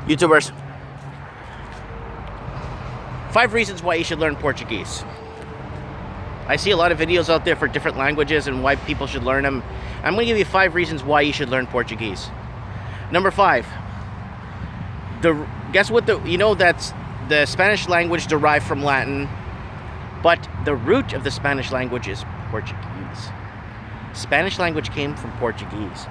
YouTubers, 5 reasons why you should learn Portuguese. I see a lot of videos out there for different languages and why people should learn them. I'm going to give you 5 reasons why you should learn Portuguese. Number 5. Guess what? That's the Spanish language derived from Latin, but the root of the Spanish language is Portuguese. Spanish language came from Portuguese.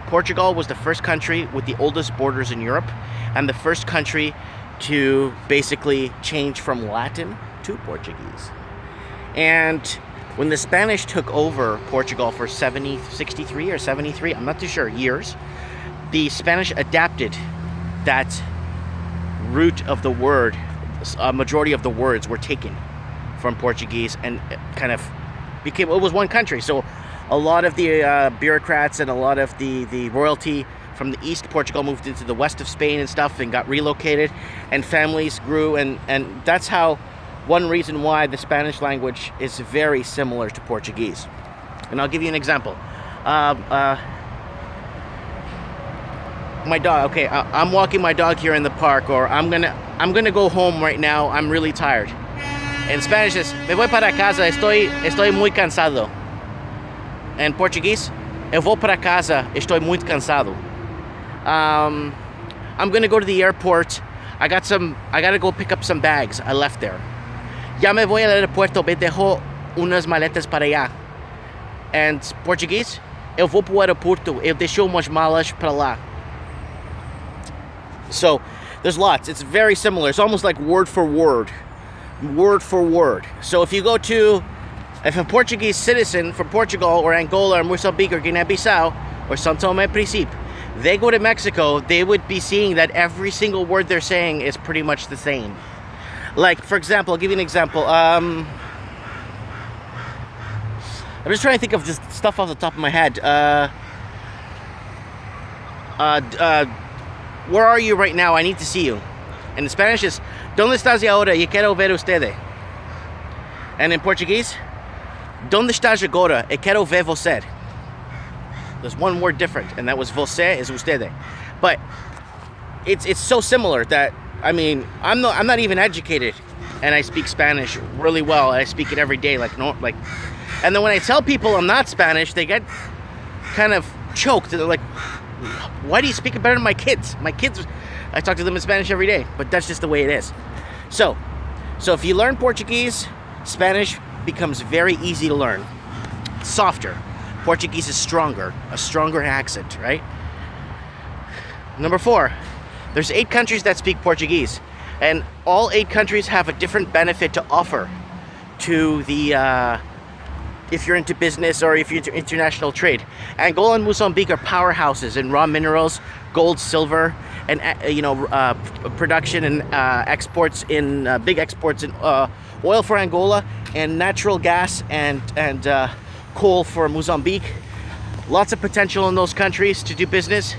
Portugal was the first country with the oldest borders in Europe, and the first country to basically change from Latin to Portuguese. And when the Spanish took over Portugal for 63 or 73, I'm not too sure, years, the Spanish adapted that root of the word. A majority of the words were taken from Portuguese and kind of it was one country. So a lot of the bureaucrats and a lot of the royalty from the east Portugal moved into the west of Spain and stuff and got relocated, and families grew, and that's how one reason why the Spanish language is very similar to Portuguese. And I'll give you an example. My dog, okay, I'm walking my dog here in the park, or I'm gonna go home right now, I'm really tired. In Spanish is, me voy para casa, estoy muy cansado. In Portuguese, eu vou para casa, estou muito cansado. I'm gonna go to the airport, I gotta go pick up some bags I left there. Ya me voy al aeropuerto, me dejo unas maletas para allá. And Portuguese, eu vou para o aeroporto, eu deixo umas malas para lá. So there's lots. It's very similar. It's almost like word for word. So if a Portuguese citizen from Portugal or Angola or Mozambique or Guinea-Bissau or São Tomé and Príncipe, they go to Mexico, they would be seeing that every single word they're saying is pretty much the same. Like, for example, I'll give you an example. I'm just trying to think of just stuff off the top of my head. Where are you right now? I need to see you. And in Spanish is, ¿Dónde estás ahora? Yo quiero ver usted. And in Portuguese, ¿Dónde estás agora? Eu quero ver você. There's one word different, and that was você is usted. But it's so similar that, I mean, I'm not even educated, and I speak Spanish really well. I speak it every day, and then when I tell people I'm not Spanish, they get kind of choked. They're like, why do you speak it better than my kids? My kids, I talk to them in Spanish every day, but that's just the way it is. So if you learn Portuguese, Spanish becomes very easy to learn. Softer. Portuguese is stronger, a stronger accent, right? Number 4, there's 8 countries that speak Portuguese, and all 8 countries have a different benefit to offer to the if you're into business or if you're into international trade. Angola and Mozambique are powerhouses in raw minerals, gold, silver, and production and exports in big exports in oil for Angola and natural gas and coal for Mozambique. Lots of potential in those countries to do business,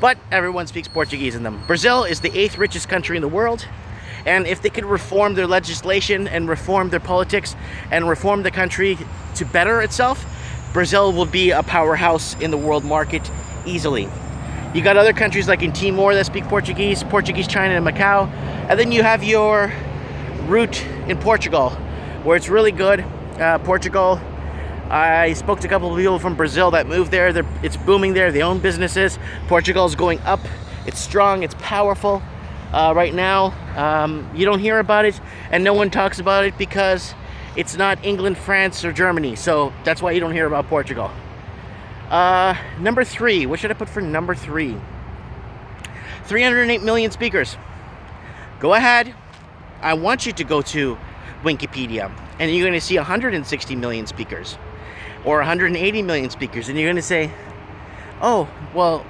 but everyone speaks Portuguese in them. Brazil is the 8th richest country in the world, and if they could reform their legislation and reform their politics and reform the country to better itself, Brazil will be a powerhouse in the world market easily. You got other countries like in Timor that speak Portuguese, China, and Macau, and then you have your root in Portugal, where it's really good. Portugal, I spoke to a couple of people from Brazil that moved there. It's booming there. They own businesses. Portugal is going up. It's strong. It's powerful. Right now, you don't hear about it, and no one talks about it because it's not England, France, or Germany. So that's why you don't hear about Portugal. Number 3. What should I put for number 3? 308 million speakers. Go ahead. I want you to go to Wikipedia, and you're going to see 160 million speakers or 180 million speakers, and you're going to say, oh, well,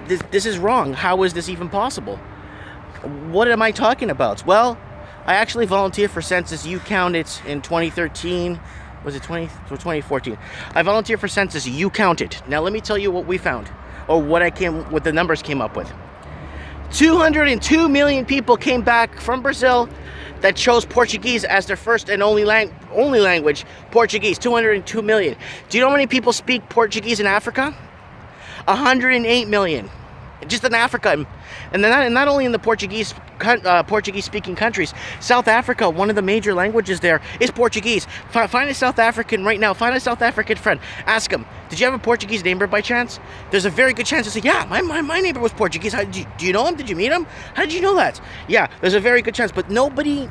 this is wrong. How is this even possible? What am I talking about? Well, I actually volunteered for Census YouCountit in 2013. Was it 2014? I volunteered for Census YouCountit. Now let me tell you what we found, or what the numbers came up with. 202 million people came back from Brazil that chose Portuguese as their first and only language. Portuguese, 202 million. Do you know how many people speak Portuguese in Africa? 108 million. just in Africa, and not only in the Portuguese-speaking countries. South Africa, one of the major languages there is Portuguese. Find a South African right now. Find a South African friend. Ask him, did you have a Portuguese neighbor by chance? There's a very good chance to say, yeah, my neighbor was Portuguese. Do you know him? Did you meet him? How did you know that? Yeah, there's a very good chance, but nobody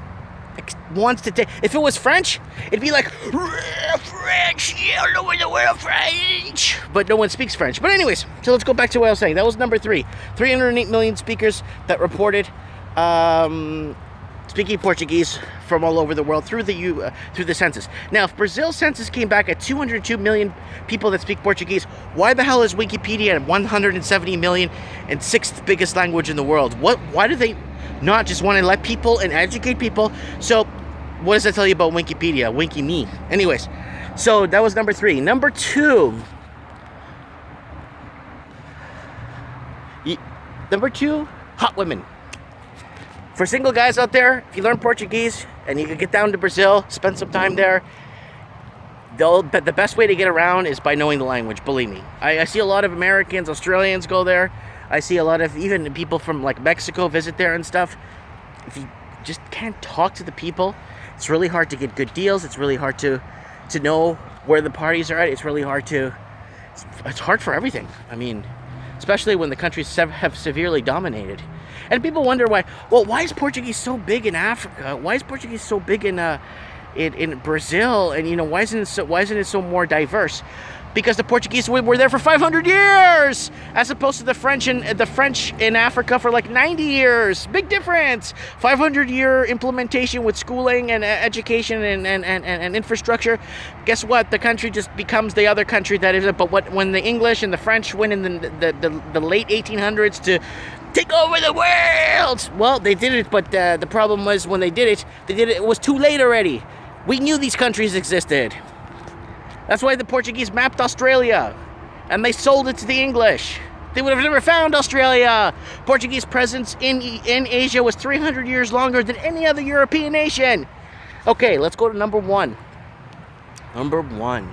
wants to take. If it was French, it'd be like French, yeah, all over the world, French. But no one speaks French. But anyways, so let's go back to what I was saying. That was number 3. 308 million speakers that reported speaking Portuguese from all over the world through the census. Now, if Brazil's census came back at 202 million people that speak Portuguese, why the hell is Wikipedia at 170 million and 6th biggest language in the world? Why do they not just want to let people and educate people? So what does that tell you about Wikipedia? Winky me. Anyways, so that was number 3. Number 2. Hot women. For single guys out there, if you learn Portuguese and you can get down to Brazil, spend some time there, the best way to get around is by knowing the language, believe me. I see a lot of Americans, Australians go there. I see a lot of even people from like Mexico visit there and stuff. If you just can't talk to the people, it's really hard to get good deals. It's really hard to know where the parties are at. It's really hard it's hard for everything. I mean, especially when the countries have severely dominated. And people wonder why is Portuguese so big in Africa? Why is Portuguese so big in Brazil? And why isn't it so more diverse? Because the Portuguese were there for 500 years, as opposed to the French in Africa for like 90 years. Big difference. 500-year implementation with schooling and education and infrastructure. Guess what? The country just becomes the other country that is. But when the English and the French went in the late 1800s to take over the world, well, they did it. But the problem was when they did it, it was too late already. We knew these countries existed. That's why the Portuguese mapped Australia, and they sold it to the English. They would have never found Australia. Portuguese presence in Asia was 300 years longer than any other European nation. Okay, let's go to number 1. Number 1.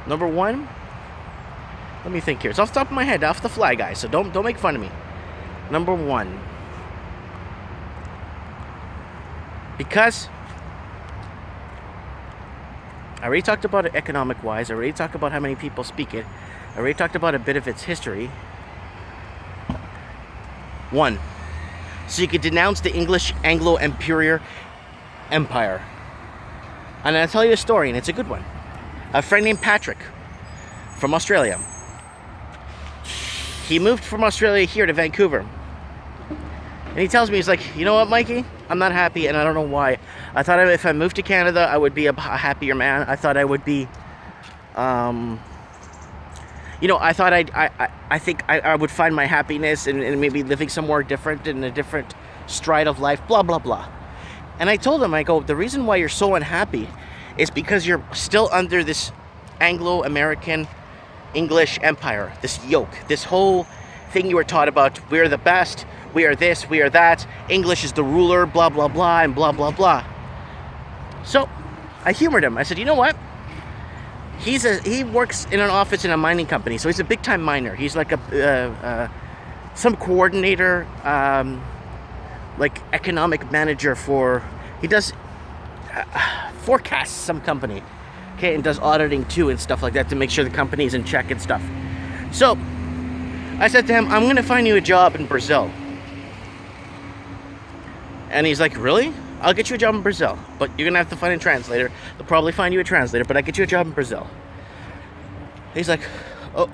Number 1. Let me think here. It's off the top of my head, off the fly, guys. So don't make fun of me. Number 1. Because I already talked about it economic-wise. I already talked about how many people speak it. I already talked about a bit of its history. 1. So you could denounce the English Anglo-Imperial Empire. And I'll tell you a story, and it's a good one. A friend named Patrick from Australia. He moved from Australia here to Vancouver. And he tells me, he's like, you know what, Mikey? I'm not happy, and I don't know why. I thought if I moved to Canada, I would be a happier man. I thought I would be, I think I would find my happiness and maybe living somewhere different in a different stride of life, blah, blah, blah. And I told him, I go, the reason why you're so unhappy is because you're still under this Anglo-American English empire, this yoke, this whole thing you were taught about. We're the best. We are this, we are that. English is the ruler, blah, blah, blah, and blah, blah, blah. So I humored him. I said, you know what? He works in an office in a mining company, so he's a big-time miner. He's like some coordinator, like economic manager he does forecasts some company, okay, and does auditing too and stuff like that to make sure the company's in check and stuff. So I said to him, I'm going to find you a job in Brazil. And he's like, really? I'll get you a job in Brazil, but you're going to have to find a translator. They'll probably find you a translator, but I'll get you a job in Brazil. He's like, oh,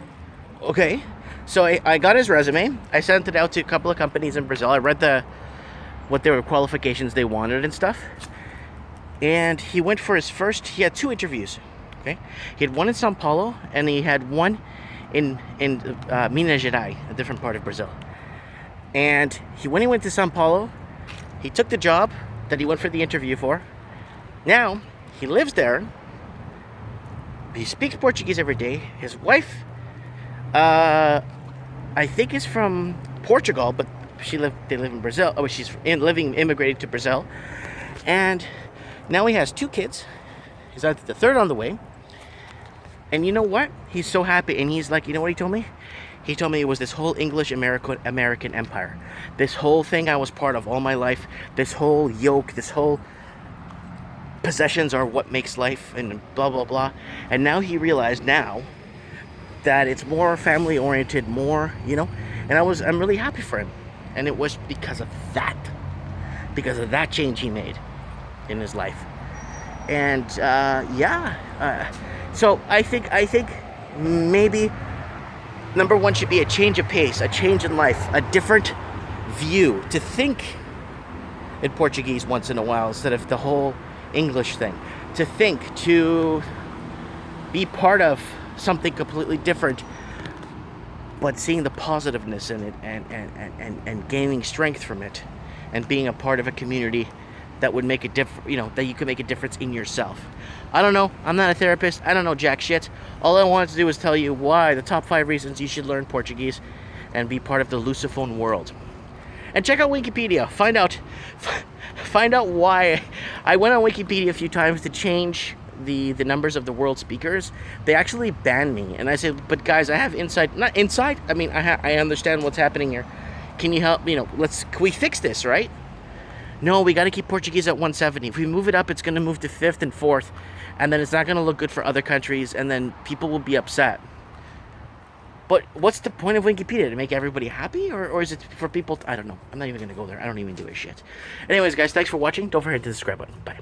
okay. So I got his resume. I sent it out to a couple of companies in Brazil. I read what their qualifications they wanted and stuff. And he went for he had 2 interviews. Okay, he had one in São Paulo, and he had one in Minas Gerais, a different part of Brazil. And when he went to São Paulo, he took the job that he went for the interview for. Now, he lives there. He speaks Portuguese every day. His wife, I think, is from Portugal, but they live in Brazil. Oh, she's immigrated to Brazil. And now he has 2 kids. He's the 3rd on the way. And you know what? He's so happy, and he's like, you know what he told me? He told me it was this whole English American empire. This whole thing I was part of all my life. This whole yoke, this whole possessions are what makes life, and blah, blah, blah. And now he realized now that it's more family oriented, more, you know, and I'm really happy for him. And it was because of that change he made in his life. And so I think maybe number one should be a change of pace, a change in life, a different view, to think in Portuguese once in a while instead of the whole English thing, to think, to be part of something completely different, but seeing the positiveness in it, and gaining strength from it, and being a part of a community that would make a difference, you know, that you could make a difference in yourself. I don't know, I'm not a therapist, I don't know jack shit. All I wanted to do was tell you why, the top 5 reasons you should learn Portuguese and be part of the Lusophone world. And check out Wikipedia, find out why. I went on Wikipedia a few times to change the numbers of the world speakers. They actually banned me, and I said, but guys, I have not insight, I mean, I understand what's happening here. Can you help, you know, can we fix this, right? No, we got to keep Portuguese at 170. If we move it up, it's going to move to 5th and 4th, and then it's not going to look good for other countries, and then people will be upset. But what's the point of Wikipedia? To make everybody happy? Or is it for people I don't know. I'm not even going to go there. I don't even do a shit. Anyways, guys, thanks for watching. Don't forget to hit the subscribe button. Bye.